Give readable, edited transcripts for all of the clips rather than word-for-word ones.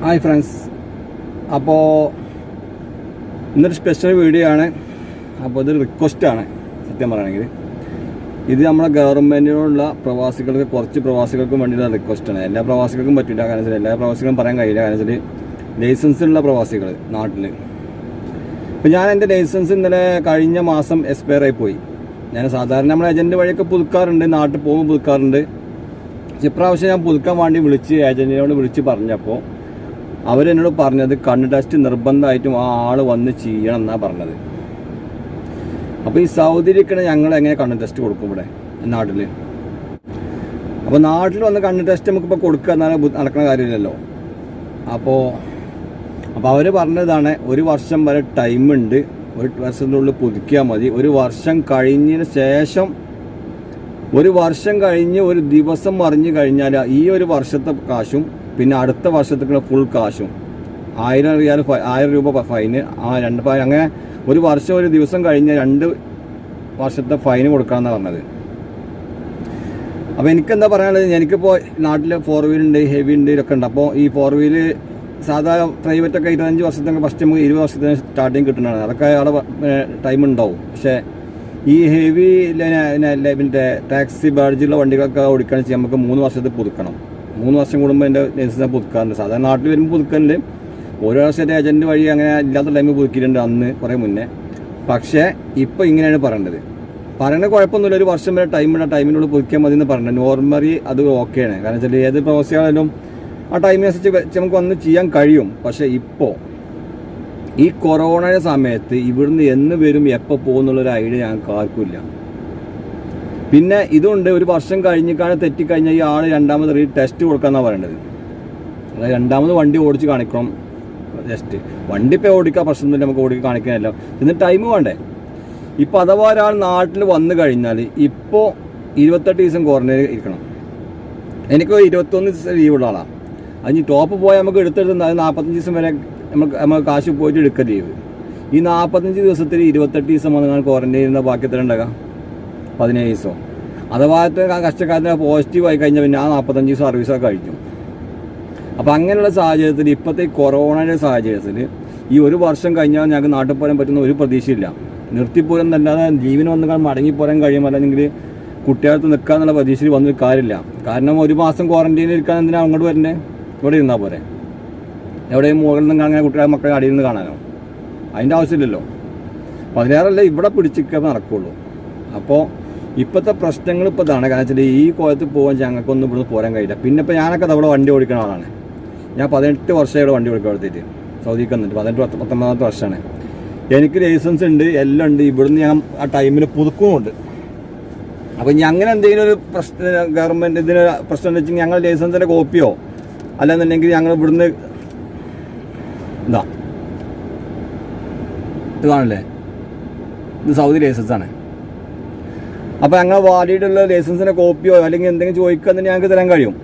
Hi friends, അപ്പോൾ ഇന്നൊരു special video ആണ്. അപ്പോൾ ഇതൊരു റിക്വസ്റ്റാണ്. സത്യം പറയുകയാണെങ്കിൽ ഇത് നമ്മുടെ ഗവൺമെൻറ്റിനോടുള്ള പ്രവാസികൾക്ക്, കുറച്ച് പ്രവാസികൾക്കും വേണ്ടിയിട്ടുള്ള റിക്വസ്റ്റാണ്. എല്ലാ പ്രവാസികൾക്കും പറ്റില്ല, കാരണം വെച്ചാൽ എല്ലാ പ്രവാസികളും പറയാൻ കഴിയില്ല. കാരണം വെച്ചാൽ ലൈസൻസുള്ള പ്രവാസികൾ നാട്ടിൽ. ഇപ്പോൾ ഞാൻ എൻ്റെ ലൈസൻസ് ഇന്നലെ കഴിഞ്ഞ മാസം എക്സ്പയർ ആയി പോയി. ഞാൻ സാധാരണ നമ്മുടെ ഏജൻറ്റ് വഴിയൊക്കെ പുതുക്കാറുണ്ട്, നാട്ടിൽ പോകുമ്പോൾ പുതുക്കാറുണ്ട്. പക്ഷെ ഇപ്രാവശ്യം ഞാൻ പുതുക്കാൻ വേണ്ടി ഏജൻറ്റിനോട് വിളിച്ച് പറഞ്ഞപ്പോൾ അവരെന്നോട് പറഞ്ഞത് കണ്ണ് ടെസ്റ്റ് നിർബന്ധമായിട്ടും ആ ആൾ വന്ന് ചെയ്യണം എന്നാണ് പറഞ്ഞത്. അപ്പോൾ ഈ സൗദിയിലേക്കാണ് ഞങ്ങൾ എങ്ങനെ കണ്ണ് ടെസ്റ്റ് കൊടുക്കും ഇവിടെ നാട്ടിൽ? അപ്പോൾ നാട്ടിൽ വന്ന് കണ്ണ് ടെസ്റ്റ് നമുക്കിപ്പോൾ കൊടുക്കുക എന്നാലും നടക്കുന്ന കാര്യമില്ലല്ലോ. അപ്പോൾ അവർ പറഞ്ഞതാണ്, ഒരു വർഷം വരെ ടൈമുണ്ട്, ഒരു വർഷത്തിനുള്ളിൽ പുതുക്കിയാൽ മതി. ഒരു വർഷം കഴിഞ്ഞതിന് ശേഷം, ഒരു വർഷം കഴിഞ്ഞ് ഒരു ദിവസം അറിഞ്ഞു കഴിഞ്ഞാൽ ഈ ഒരു വർഷത്തെ കാശും പിന്നെ അടുത്ത വർഷത്തേക്കുള്ള ഫുൾ കാശും 1000 റിയാൽ 1000 രൂപ ഫൈന്, അങ്ങനെ ഒരു വർഷം ഒരു ദിവസം കഴിഞ്ഞ് 2 വർഷത്തെ ഫൈന് കൊടുക്കാമെന്നാണ് പറഞ്ഞത്. അപ്പോൾ എനിക്കെന്താ പറയാനുള്ളത്, എനിക്കിപ്പോൾ നാട്ടിൽ 4 വീലുണ്ട്, ഹെവി ഉണ്ട്, ഇതൊക്കെ ഉണ്ട്. അപ്പോൾ ഈ 4 വീല് സാധാരണ പ്രൈവറ്റൊക്കെ 25 വർഷത്തേക്ക് ഫസ്റ്റ് നമുക്ക് 20 വർഷത്തിന് സ്റ്റാർട്ടിങ് കിട്ടുന്നതാണ്. അതൊക്കെ അവിടെ ടൈം ഉണ്ടാവും. പക്ഷേ ഈ ഹെവി മറ്റേ ടാക്സി ബാഡ്ജുള്ള വണ്ടികളൊക്കെ ഓടിക്കുകയാണെന്ന് വെച്ചാൽ നമുക്ക് 3 വർഷത്തെ പുതുക്കണം. 3 വർഷം കൂടുമ്പോൾ എൻ്റെ ലൈസൻസ് പുതുക്കാറുണ്ട്. സാധാരണ നാട്ടിൽ വരുമ്പോൾ പുതുക്കലുണ്ട്. ഓരോ വർഷത്തെ ഏജൻറ്റ് വഴി അങ്ങനെ ഇല്ലാത്ത ടൈമിൽ പുതുക്കിയിട്ടുണ്ട് അന്ന് കുറേ മുന്നേ. പക്ഷേ ഇപ്പോൾ ഇങ്ങനെയാണ് പറയേണ്ടത്. പറയുന്നത് കുഴപ്പമൊന്നുമില്ല, ഒരു വർഷം വരെ ടൈമിനുള്ളിൽ പുതുക്കിയാൽ മതി എന്ന് പറഞ്ഞത് നോർമലി അത് ഓക്കെയാണ്. കാരണം വെച്ചാൽ ഏത് പ്രവാസികളായാലും ആ ടൈമിനനുസരിച്ച് നമുക്ക് വന്ന് ചെയ്യാൻ കഴിയും. പക്ഷേ ഇപ്പോൾ ഈ കൊറോണയുടെ സമയത്ത് ഇവിടുന്ന് എന്ന് വരും എപ്പോൾ പോകുന്നുള്ളൊരു ഐഡിയ ഞങ്ങൾക്ക് ആർക്കുമില്ല. പിന്നെ ഇതുണ്ട്, ഒരു വർഷം കഴിഞ്ഞിക്കാണ് തെറ്റിക്കഴിഞ്ഞാൽ ഈ ആൾ രണ്ടാമത് ടെസ്റ്റ് കൊടുക്കാമെന്നാണ് പറയേണ്ടത്. അതായത് രണ്ടാമത് വണ്ടി ഓടിച്ച് കാണിക്കണം. ടെസ്റ്റ് വണ്ടി ഇപ്പോൾ ഓടിക്കാൻ പ്രശ്നമൊന്നുമില്ല, നമുക്ക് ഓടിക്കാൻ കാണിക്കാനല്ല, എന്നിട്ട് ടൈം വേണ്ടേ? ഇപ്പോൾ അഥവാ ഒരാൾ നാട്ടിൽ വന്നു കഴിഞ്ഞാൽ ഇപ്പോൾ 28 ദിവസം ക്വാറന്റൈനിൽ ഇരിക്കണം. എനിക്ക് 21 ദിവസം ലീവുള്ള ആളാണ്. അതിന് ടോപ്പ് പോയാൽ നമുക്ക് എടുത്തെടുത്ത് 45 ദിവസം വരെ നമുക്ക് കാശ് പോയിട്ട് എടുക്കുക ലീവ്. ഈ 45 ദിവസത്തിൽ 28 ദിവസം വന്ന് ക്വാറന്റൈൻ ചെയ്യുന്ന ബാക്കി എത്ര ഉണ്ടാകാം? 17 ദിവസം. അഥവാ കഷ്ടക്കാരന് പോസിറ്റീവായി കഴിഞ്ഞാൽ പിന്നെ ആ 45 ദിവസം സർവീസൊക്കെ കഴിക്കും. അപ്പോൾ അങ്ങനെയുള്ള സാഹചര്യത്തിൽ, ഇപ്പോഴത്തെ കൊറോണയുടെ സാഹചര്യത്തിൽ ഈ ഒരു വർഷം കഴിഞ്ഞാൽ ഞങ്ങൾക്ക് നാട്ടിൽ പോരാൻ പറ്റുന്ന ഒരു പ്രതീക്ഷയില്ല. നിർത്തിപ്പോരാൻ എന്നല്ലാതെ ലീവിന് വന്ന് മടങ്ങിപ്പോരാൻ കഴിയും, അല്ലെങ്കിൽ കുട്ടികൾക്ക് നിൽക്കുക എന്നുള്ള പ്രതീക്ഷയിൽ വന്നൊരു കാര്യമില്ല. കാരണം ഒരു മാസം ക്വാറന്റൈനിൽ ഇരിക്കാൻ എന്തിനാ അങ്ങോട്ട് വരണ്ടേ? ഇവിടെ ഇരുന്നാൽ പോരെ. എവിടെയും മുകളിൽ നിന്ന് അങ്ങനെ കുട്ടികളെ മക്കളെ അടിയിൽ നിന്ന് കാണാനോ? അതിൻ്റെ ആവശ്യമില്ലല്ലോ. 16 ഇവിടെ പിടിച്ചിരിക്കാൻ നടക്കുള്ളൂ. അപ്പോൾ ഇപ്പോഴത്തെ പ്രശ്നങ്ങൾ ഇപ്പോൾ ഇതാണ്. കാരണം വെച്ചാൽ ഈ കോലത്തിൽ പോകാൻ ഞങ്ങൾക്കൊന്നും ഇവിടുന്ന് പോരാൻ കഴിയില്ല. പിന്നെ ഇപ്പോൾ ഞാനൊക്കെ അവിടെ വണ്ടി ഓടിക്കുന്ന ആളാണ്. ഞാൻ 18 വർഷമായി ഇവിടെ വണ്ടി ഓടിക്കാൻ എടുത്തിട്ട് സൗദിക്ക് വന്നിട്ട് 18-19 വർഷമാണ്. എനിക്ക് ലൈസൻസ് ഉണ്ട്, എല്ലാം ഉണ്ട്. ഇവിടുന്ന് ഞാൻ ആ ടൈമിൽ പുതുക്കുന്നുണ്ട്. അപ്പോൾ ഇനി അങ്ങനെ എന്തെങ്കിലും ഒരു പ്രശ്നം ഗവൺമെൻറ് ഇതിന് പ്രശ്നം എന്ന് വെച്ചാൽ ഞങ്ങൾ ലൈസൻസിൻ്റെ കോപ്പിയോ അല്ലെന്നുണ്ടെങ്കിൽ ഞങ്ങൾ ഇവിടുന്ന് എന്താ ഇത് കാണില്ലേ, ഇത് സൗദി ലൈസൻസാണ്. അപ്പോൾ ഞങ്ങൾ വാലിഡുള്ള ലൈസൻസിൻ്റെ കോപ്പിയോ അല്ലെങ്കിൽ എന്തെങ്കിലും ചോദിക്കുകയെന്ന് ഞങ്ങൾക്ക് തരാൻ കഴിയും,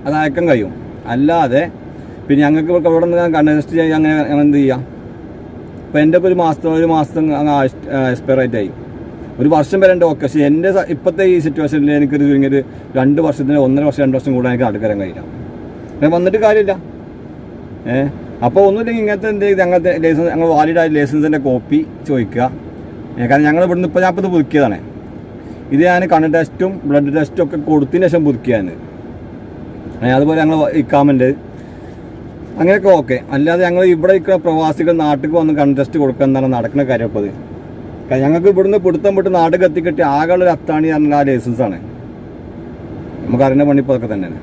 അത് അയക്കാൻ കഴിയും. അല്ലാതെ പിന്നെ ഞങ്ങൾക്ക് ഇവിടെ നിന്ന് കൺടെസ്റ്റ് ചെയ്യാൻ അങ്ങനെ എന്ത് ചെയ്യാം? ഇപ്പോൾ എൻ്റെ ഇപ്പോൾ ഒരു മാസം അങ്ങ് എക്സ്പയർ ആയി. ഒരു വർഷം വരെ ഉണ്ട്, ഓക്കെ. പക്ഷേ എൻ്റെ ഇപ്പോഴത്തെ ഈ സിറ്റുവേഷനിൽ എനിക്കൊരു 2 വർഷത്തിന് 1.5 വർഷം 2 വർഷം കൂടെ എനിക്ക് നാട്ടിൽ കയറാൻ കഴിയില്ല. അങ്ങനെ വന്നിട്ട് കാര്യമില്ല. അപ്പോൾ ഒന്നുമില്ലെങ്കിൽ ഇങ്ങനത്തെ എന്തെങ്കിലും ഞങ്ങളുടെ ലൈസൻസ്, ഞങ്ങൾ വാലിഡായ ലൈസൻസിൻ്റെ കോപ്പി ചോദിക്കുക. കാരണം ഞങ്ങൾ ഇവിടുന്ന് ഇപ്പോൾ ഞാൻ ഇപ്പോൾ ഇത് പുതുക്കിയതാണ്. ഇത് ഞാൻ കണ്ണ് ടെസ്റ്റും ബ്ലഡ് ടെസ്റ്റും ഒക്കെ കൊടുത്തതിന് ശേഷം പുതുക്കിയാണ്. അതുപോലെ ഞങ്ങൾ ഇക്കാമൻ്റ് അങ്ങനെയൊക്കെ ഓക്കെ. അല്ലാതെ ഞങ്ങൾ ഇവിടെ ഇരിക്കുന്ന പ്രവാസികൾ നാട്ടിൽ വന്ന് കണ്ണ് ടെസ്റ്റ് കൊടുക്കുക എന്നാണ് നടക്കുന്ന കാര്യം. അപ്പോൾ അത് ഞങ്ങൾക്ക് ഇവിടുന്ന് പിടുത്തം വിട്ട് നാട്ടിൽ കത്തിക്കെട്ടി ആകെയുള്ളൊരു അത്താണി പറഞ്ഞാൽ ആ ലൈസൻസാണ്. നമുക്കറിയുന്ന പണിപ്പോൾ അതൊക്കെ തന്നെയാണ്.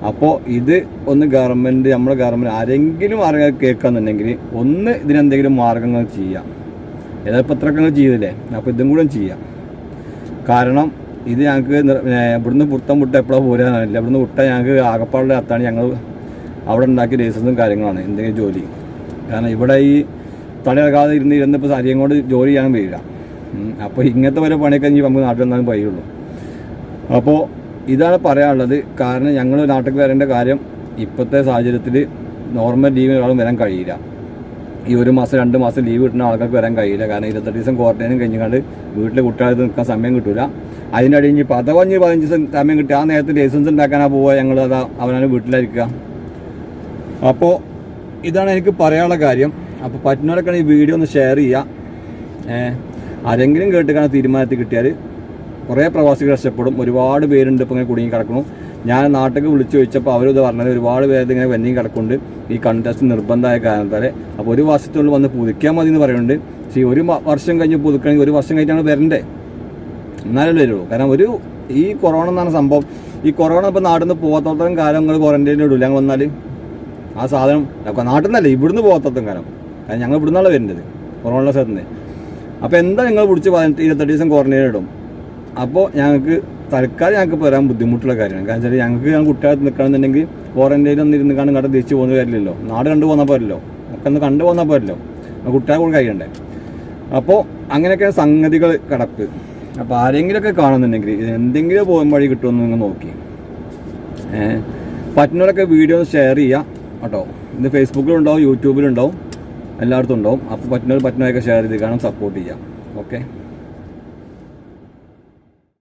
അപ്പോൾ ഇത് ഒന്ന് ഗവൺമെൻറ്, നമ്മുടെ ഗവൺമെൻറ് ആരെങ്കിലും അറിയാൻ കേൾക്കുകയെന്നുണ്ടെങ്കിൽ ഒന്ന് ഇതിനെന്തെങ്കിലും മാർഗങ്ങൾ ചെയ്യാം. ഏതായാലും പത്രങ്ങൾ ചെയ്തില്ലേ, അപ്പോൾ ഇതും കൂടെ ചെയ്യാം. കാരണം ഇത് ഞങ്ങൾക്ക് ഇവിടുന്ന് പുറത്തം വിട്ട് എപ്പോഴാണ് പോരാനില്ല. ഇവിടുന്ന് വിട്ടാൽ ഞങ്ങൾക്ക് ആകപ്പാടുള്ള അത്താണ് ഞങ്ങൾ അവിടെ ഉണ്ടാക്കിയ ലൈസൻസും കാര്യങ്ങളാണ് എന്തെങ്കിലും ജോലി. കാരണം ഇവിടെ ഈ തടയിറക്കാതെ ഇരുന്നിപ്പോൾ സാരിയും കൊണ്ട് ജോലി ചെയ്യാൻ കഴിയില്ല. അപ്പോൾ ഇങ്ങനത്തെ വരെ പണിയൊക്കെ നമുക്ക് നാട്ടിൽ വന്നാലും കഴിയുള്ളൂ. അപ്പോൾ ഇതാണ് പറയാനുള്ളത്. കാരണം ഞങ്ങൾ നാട്ടിൽ വരേണ്ട കാര്യം ഇപ്പോഴത്തെ സാഹചര്യത്തിൽ നോർമൽ ലീവിന് ഒരാളും വരാൻ കഴിയില്ല. ഈ 1 മാസം 2 മാസം ലീവ് കിട്ടുന്ന ആൾക്കാർക്ക് വരാൻ കഴിയില്ല. കാരണം 28 ദിവസം ക്വാറന്റൈനും കഴിഞ്ഞുകൊണ്ട് വീട്ടിൽ കുട്ടികൾക്ക് നിൽക്കാൻ സമയം കിട്ടില്ല. അതിൻ്റെ അടിഞ്ഞ് 15 ദിവസം സമയം കിട്ടി ആ നേരത്തെ ലൈസൻസ് ഉണ്ടാക്കാനാണ് പോവുക. ഞങ്ങൾ അതാ അവനാണ് വീട്ടിലായിരിക്കുക. അപ്പോൾ ഇതാണ് എനിക്ക് പറയാനുള്ള കാര്യം. അപ്പോൾ പറ്റുന്നവരൊക്കെ ഈ വീഡിയോ ഒന്ന് ഷെയർ ചെയ്യുക. ആരെങ്കിലും കേട്ടിട്ടാണ് തീരുമാനത്തിൽ കിട്ടിയാൽ കുറേ പ്രവാസികൾ രക്ഷപ്പെടും. ഒരുപാട് പേരുണ്ട് ഇപ്പോൾ ഇങ്ങനെ കുടുങ്ങി കിടക്കുന്നു. ഞാൻ നാട്ടിലേക്ക് വിളിച്ചു ചോദിച്ചപ്പോൾ അവരിത് പറഞ്ഞത് ഒരുപാട് പേര് ഇങ്ങനെ വെന്നി കിടക്കുന്നുണ്ട് ഈ കണ്ടസ്റ്റ് നിർബന്ധമായ കാരണത്താലെ. അപ്പോൾ ഒരു വർഷത്തിനുള്ളിൽ വന്ന് പുതുക്കാൻ മതി എന്ന് പറയുന്നുണ്ട്. പക്ഷേ ഒരു വർഷം കഴിഞ്ഞ് പുതുക്കണമെങ്കിൽ ഒരു വർഷം കഴിഞ്ഞാണ് വരണ്ടേ, എന്നാലല്ലേ വരുള്ളൂ. കാരണം ഈ കൊറോണ എന്നാണ് സംഭവം. ഈ കൊറോണ ഇപ്പോൾ നാട്ടിൽ നിന്ന് പോകാത്തോളം കാലം നിങ്ങൾ ക്വാറന്റൈനിൽ ഇടില്ല. ഞങ്ങൾ വന്നാൽ ആ സാധനം നാട്ടിൽ നിന്നല്ലേ ഇവിടുന്ന് പോകാത്തോളം കാലം. കാരണം ഞങ്ങൾ ഇവിടുന്നാണ് വരുന്നത് കൊറോണ സ്ഥലത്ത് നിന്ന്. അപ്പോൾ എന്താ നിങ്ങൾ പിടിച്ച് 28 ദിവസം ക്വാറന്റൈൻ ഇടും. അപ്പോൾ ഞങ്ങൾക്ക് തൽക്കാലം ഞങ്ങൾക്ക് വരാൻ ബുദ്ധിമുട്ടുള്ള കാര്യമാണ്. കാരണം വെച്ചാൽ ഞങ്ങൾ കുട്ടികളത്ത് നിൽക്കണമെന്നുണ്ടെങ്കിൽ ക്വാറന്റൈനിൽ ഒന്ന് ഇരുന്ന് കാണും കണ്ട് തിരിച്ച് പോകുന്ന കാര്യമില്ലല്ലോ. നാട് കണ്ടു പോന്നാൽ പോരല്ലോ, ഒക്കെ ഒന്ന് കണ്ടു പോന്നാൽ പോരല്ലോ, കുട്ടികളെ കൂടെ കഴിയണ്ടേ. അപ്പോൾ അങ്ങനെയൊക്കെയാണ് സംഗതികൾ കിടപ്പ്. അപ്പോൾ ആരെങ്കിലുമൊക്കെ കാണുന്നുണ്ടെങ്കിൽ എന്തെങ്കിലും പോകുന്ന വഴി കിട്ടുമെന്ന് നിങ്ങൾ നോക്കി പറ്റുന്നവരൊക്കെ വീഡിയോ ഷെയർ ചെയ്യുക കേട്ടോ. ഇത് ഫേസ്ബുക്കിലുണ്ടാവും, യൂട്യൂബിലുണ്ടാവും, എല്ലായിടത്തും ഉണ്ടാവും. അപ്പോൾ പറ്റുന്നവരൊക്കെ ഷെയർ ചെയ്ത് കാണാൻ സപ്പോർട്ട് ചെയ്യാം. ഓക്കെ.